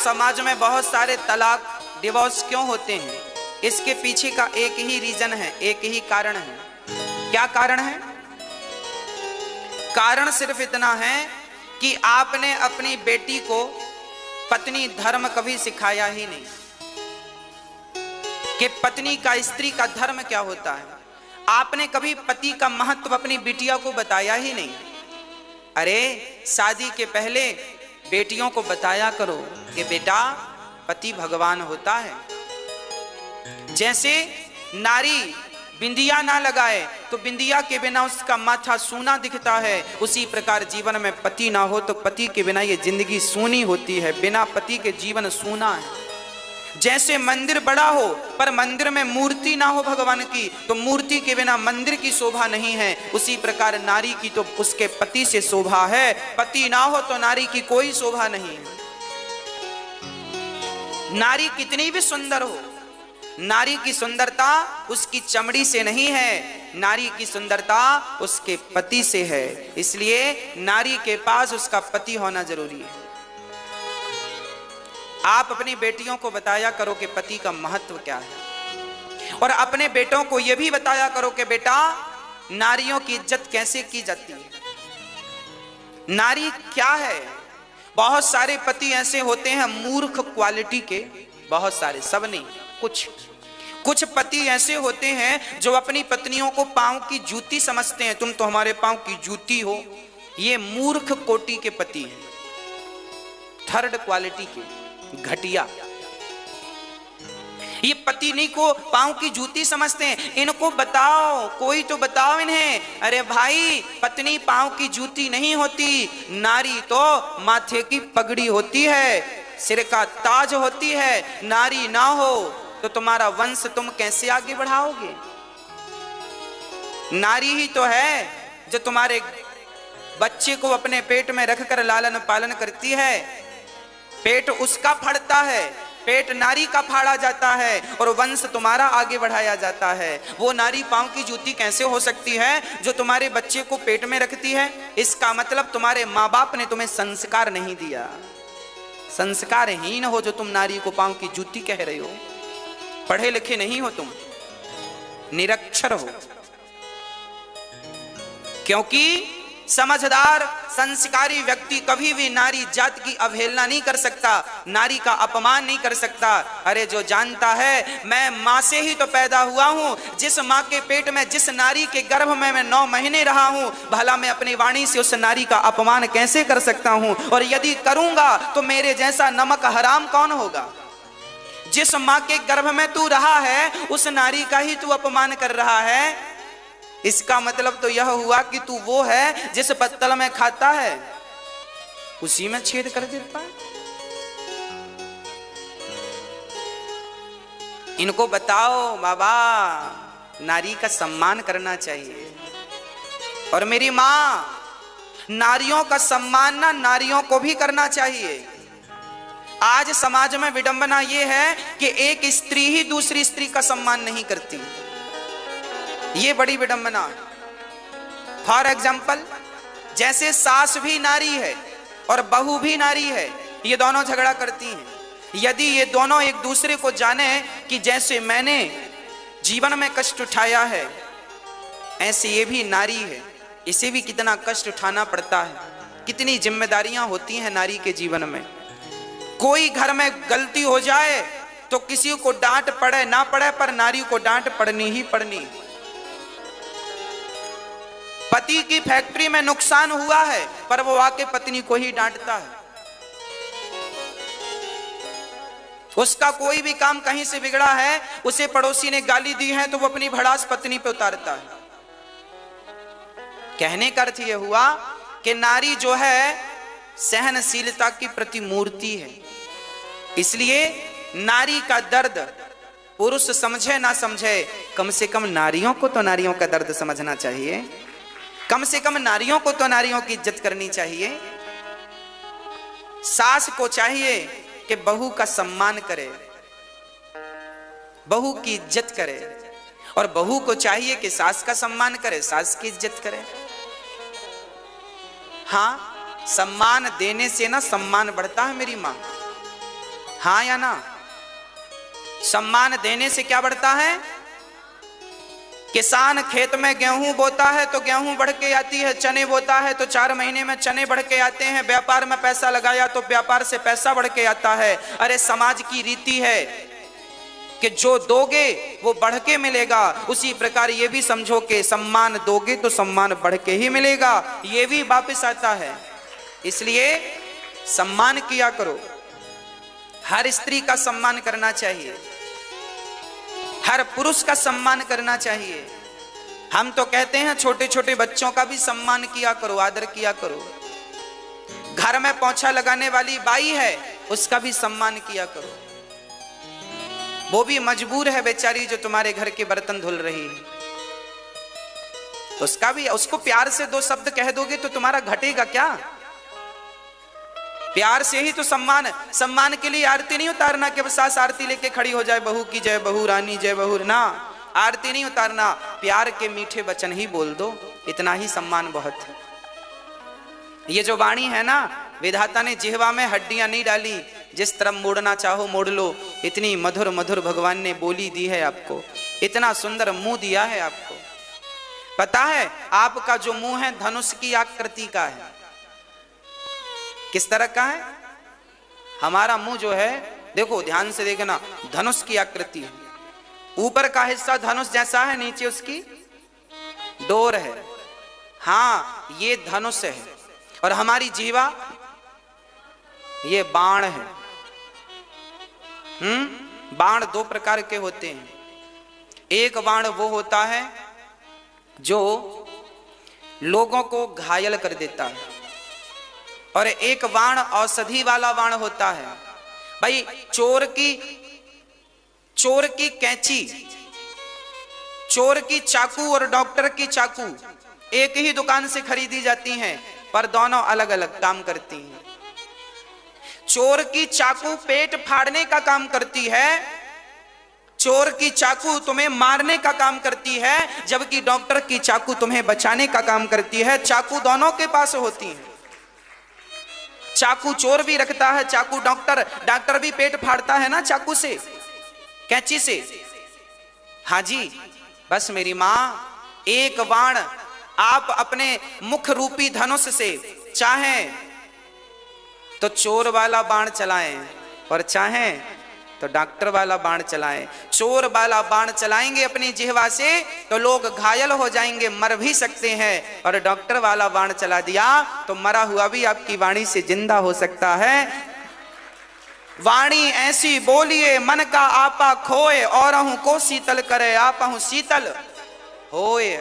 समाज में बहुत सारे तलाक, डिवोर्स क्यों होते हैं? इसके पीछे का एक ही रीजन है, एक ही कारण है। क्या कारण है? कारण सिर्फ इतना है कि आपने अपनी बेटी को पत्नी धर्म कभी सिखाया ही नहीं कि पत्नी का, स्त्री का धर्म क्या होता है। आपने कभी पति का महत्व अपनी बिटिया को बताया ही नहीं। अरे शादी के पहले बेटियों को बताया करो कि बेटा पति भगवान होता है। जैसे नारी बिंदिया ना लगाए तो बिंदिया के बिना उसका माथा सूना दिखता है, उसी प्रकार जीवन में पति ना हो तो पति के बिना ये जिंदगी सूनी होती है। बिना पति के जीवन सूना है। जैसे मंदिर बड़ा हो पर मंदिर में मूर्ति ना हो भगवान की, तो मूर्ति के बिना मंदिर की शोभा नहीं है। उसी प्रकार नारी की तो उसके पति से शोभा है, पति ना हो तो नारी की कोई शोभा नहीं है। नारी कितनी भी सुंदर हो, नारी की सुंदरता उसकी चमड़ी से नहीं है, नारी की सुंदरता उसके पति से है। इसलिए नारी के पास उसका पति होना जरूरी है। आप अपनी बेटियों को बताया करो कि पति का महत्व क्या है, और अपने बेटों को यह भी बताया करो कि बेटा नारियों की इज्जत कैसे की जाती है, नारी क्या है। बहुत सारे पति ऐसे होते हैं मूर्ख क्वालिटी के, बहुत सारे, सब नहीं, कुछ पति ऐसे होते हैं जो अपनी पत्नियों को पांव की जूती समझते हैं। तुम तो हमारे पांव की जूती हो। ये मूर्ख कोटि के पति हैं, थर्ड क्वालिटी के, घटिया। ये पत्नी को पांव की जूती समझते हैं। इनको बताओ, कोई तो बताओ इन्हें, अरे भाई पत्नी पांव की जूती नहीं होती, नारी तो माथे की पगड़ी होती है, सिर का ताज होती है। नारी ना हो तो तुम्हारा वंश तुम कैसे आगे बढ़ाओगे? नारी ही तो है जो तुम्हारे बच्चे को अपने पेट में रखकर लालन पालन करती है। पेट उसका फड़ता है, पेट नारी का फाड़ा जाता है और वंश तुम्हारा आगे बढ़ाया जाता है। वो नारी पांव की जूती कैसे हो सकती है जो तुम्हारे बच्चे को पेट में रखती है? इसका मतलब तुम्हारे माँ बाप ने तुम्हें संस्कार नहीं दिया। संस्कारहीन हो जो तुम नारी को पांव की जूती कह रहे हो। पढ़े लिखे नहीं हो तुम, निरक्षर हो। क्योंकि समझदार संस्कारी व्यक्ति कभी भी नारी जात की अवहेलना नहीं कर सकता, नारी का अपमान नहीं कर सकता। अरे जो जानता है मैं मां से ही तो पैदा हुआ हूं, जिस मां के पेट में, जिस नारी के गर्भ में मैं 9 महीने रहा हूं, भला मैं अपनी वाणी से उस नारी का अपमान कैसे कर सकता हूं? और यदि करूंगा तो मेरे जैसा नमक हराम कौन होगा? जिस मां के गर्भ में तू रहा है उस नारी का ही तू अपमान कर रहा है। इसका मतलब तो यह हुआ कि तू वो है जिस पत्तल में खाता है उसी में छेद कर देता है। इनको बताओ बाबा नारी का सम्मान करना चाहिए। और मेरी मां, नारियों का सम्मान ना नारियों को भी करना चाहिए। आज समाज में विडंबना यह है कि एक स्त्री ही दूसरी स्त्री का सम्मान नहीं करती। ये बड़ी विडंबना है। फॉर एग्जाम्पल, जैसे सास भी नारी है और बहू भी नारी है, ये दोनों झगड़ा करती हैं। यदि ये दोनों एक दूसरे को जाने कि जैसे मैंने जीवन में कष्ट उठाया है ऐसे ये भी नारी है, इसे भी कितना कष्ट उठाना पड़ता है, कितनी जिम्मेदारियां होती हैं नारी के जीवन में। कोई घर में गलती हो जाए तो किसी को डांट पड़े ना पड़े पर नारी को डांट पड़नी ही पड़नी। पति की फैक्ट्री में नुकसान हुआ है पर वो आके पत्नी को ही डांटता है। उसका कोई भी काम कहीं से बिगड़ा है, उसे पड़ोसी ने गाली दी है तो वो अपनी भड़ास पत्नी पे उतारता है। कहने का अर्थ यह हुआ कि नारी जो है सहनशीलता की प्रतिमूर्ति है। इसलिए नारी का दर्द पुरुष समझे ना समझे, कम से कम नारियों को तो नारियों का दर्द समझना चाहिए। कम से कम नारियों को तो नारियों की इज्जत करनी चाहिए। सास को चाहिए कि बहू का सम्मान करे, बहू की इज्जत करे, और बहू को चाहिए कि सास का सम्मान करे, सास की इज्जत करे। हाँ, सम्मान देने से ना सम्मान बढ़ता है मेरी मां। हाँ या ना? सम्मान देने से क्या बढ़ता है? किसान खेत में गेहूं बोता है तो गेहूं बढ़ के आती है, चने बोता है तो 4 महीने में चने बढ़ के आते हैं, व्यापार में पैसा लगाया तो व्यापार से पैसा बढ़ के आता है। अरे समाज की रीति है कि जो दोगे वो बढ़ के मिलेगा, उसी प्रकार ये भी समझो कि सम्मान दोगे तो सम्मान बढ़ के ही मिलेगा, ये भी वापस आता है। इसलिए सम्मान किया करो, हर स्त्री का सम्मान करना चाहिए, हर पुरुष का सम्मान करना चाहिए। हम तो कहते हैं छोटे छोटे बच्चों का भी सम्मान किया करो, आदर किया करो। घर में पोछा लगाने वाली बाई है, उसका भी सम्मान किया करो, वो भी मजबूर है बेचारी जो तुम्हारे घर के बर्तन धुल रही है, तो उसको प्यार से 2 शब्द कह दोगे तो तुम्हारा घटेगा क्या? प्यार से ही तो सम्मान के लिए आरती नहीं उतारना कि सास आरती लेके खड़ी हो जाए, बहू की जय, बहू रानी जय, बहू ना, आरती नहीं उतारना, प्यार के मीठे वचन ही बोल दो, इतना ही सम्मान बहुत है। ये जो वाणी है ना, विधाता ने जिह्वा में हड्डियां नहीं डाली, जिस तरफ मोड़ना चाहो मोड़ लो, इतनी मधुर मधुर भगवान ने बोली दी है आपको, इतना सुंदर मुंह दिया है आपको। पता है आपका जो मुंह है धनुष की आकृति का है। किस तरह का है? हमारा मुंह जो है, देखो ध्यान से देखना, धनुष की आकृति है, ऊपर का हिस्सा धनुष जैसा है, नीचे उसकी डोर है। हाँ, ये धनुष है, और हमारी जीवा ये बाण है। बाण 2 प्रकार के होते हैं। एक बाण वो होता है जो लोगों को घायल कर देता है, और एक बाण औषधि वाला बाण होता है। भाई चोर की कैंची, चोर की चाकू और डॉक्टर की चाकू एक ही दुकान से खरीदी जाती हैं, पर दोनों अलग अलग काम करती हैं। चोर की चाकू पेट फाड़ने का काम करती है, चोर की चाकू तुम्हें मारने का काम करती है, जबकि डॉक्टर की चाकू तुम्हें बचाने का काम करती है। चाकू दोनों के पास होती है, चाकू चोर भी रखता है, चाकू डॉक्टर भी पेट फाड़ता है ना चाकू से, कैंची से। हाँ जी, बस मेरी मां, एक बाण आप अपने मुख रूपी धनुष से चाहें तो चोर वाला बाण चलाएं, और चाहें तो डॉक्टर वाला बाण चलाएं। चोर वाला बाण चलाएंगे अपनी जिह्वा से तो लोग घायल हो जाएंगे, मर भी सकते हैं, और डॉक्टर वाला बाण चला दिया तो मरा हुआ भी आपकी वाणी से जिंदा हो सकता है। वाणी ऐसी बोलिए मन का आपा खोए, और को शीतल करे आपहु शीतल होए।